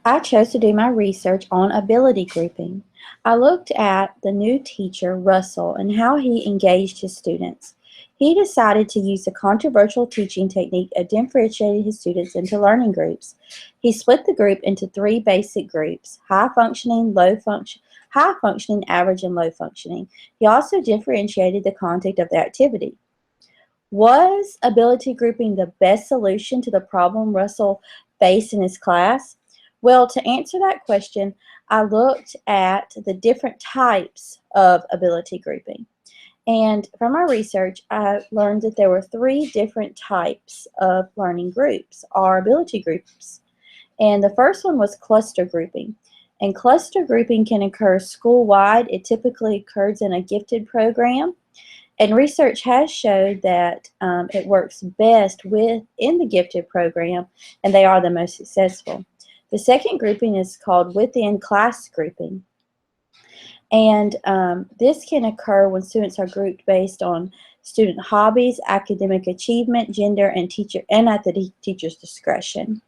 I chose to do my research on ability grouping. I looked at the new teacher, Russell, and how he engaged his students. He decided to use the controversial teaching technique of differentiating his students into learning groups. He split the group into three basic groups: high functioning, average, and low functioning. He also differentiated the content of the activity. Was ability grouping the best solution to the problem Russell faced in his class? Well, to answer that question, I looked at the different types of ability grouping. And from my research, I learned that there were three different types of learning groups, or ability groups. And the first one was cluster grouping. And cluster grouping can occur school-wide. It typically occurs in a gifted program. And research has showed that it works best within the gifted program, and they are the most successful. The second grouping is called within class grouping. And this can occur when students are grouped based on student hobbies, academic achievement, gender, and at the teacher's discretion.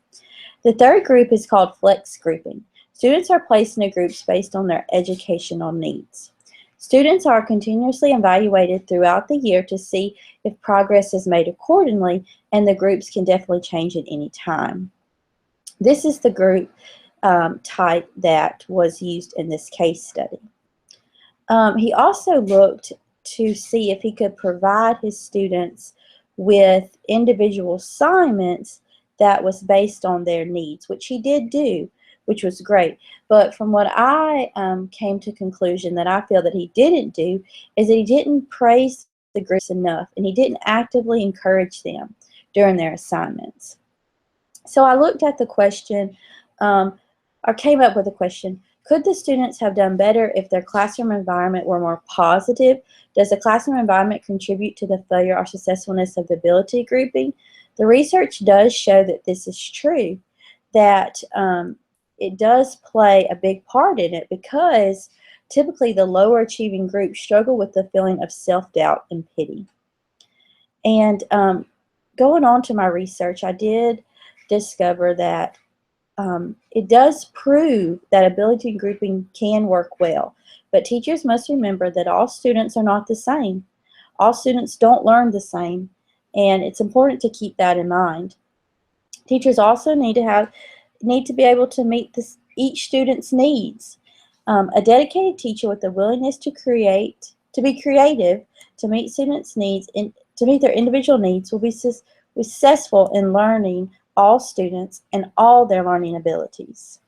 The third group is called flex grouping. Students are placed in groups based on their educational needs. Students are continuously evaluated throughout the year to see if progress is made accordingly, and the groups can definitely change at any time. This is the group type that was used in this case study. He also looked to see if he could provide his students with individual assignments that was based on their needs, which he did do, which was great. But from what I came to conclusion that I feel that he didn't do is that he didn't praise the groups enough, and he didn't actively encourage them during their assignments. So I looked at the question, or came up with a question: could the students have done better if their classroom environment were more positive? Does the classroom environment contribute to the failure or successfulness of the ability grouping? The research does show that this is true, that it does play a big part in it, because typically the lower achieving groups struggle with the feeling of self-doubt and pity. And going on to my research, I did discover that it does prove that ability grouping can work well, but teachers must remember that all students are not the same. All students don't learn the same, and it's important to keep that in mind. Teachers also need to be able to meet each student's needs. A dedicated teacher with the willingness to be creative, to meet students' needs, and to meet their individual needs will be successful in learning all students and all their learning abilities.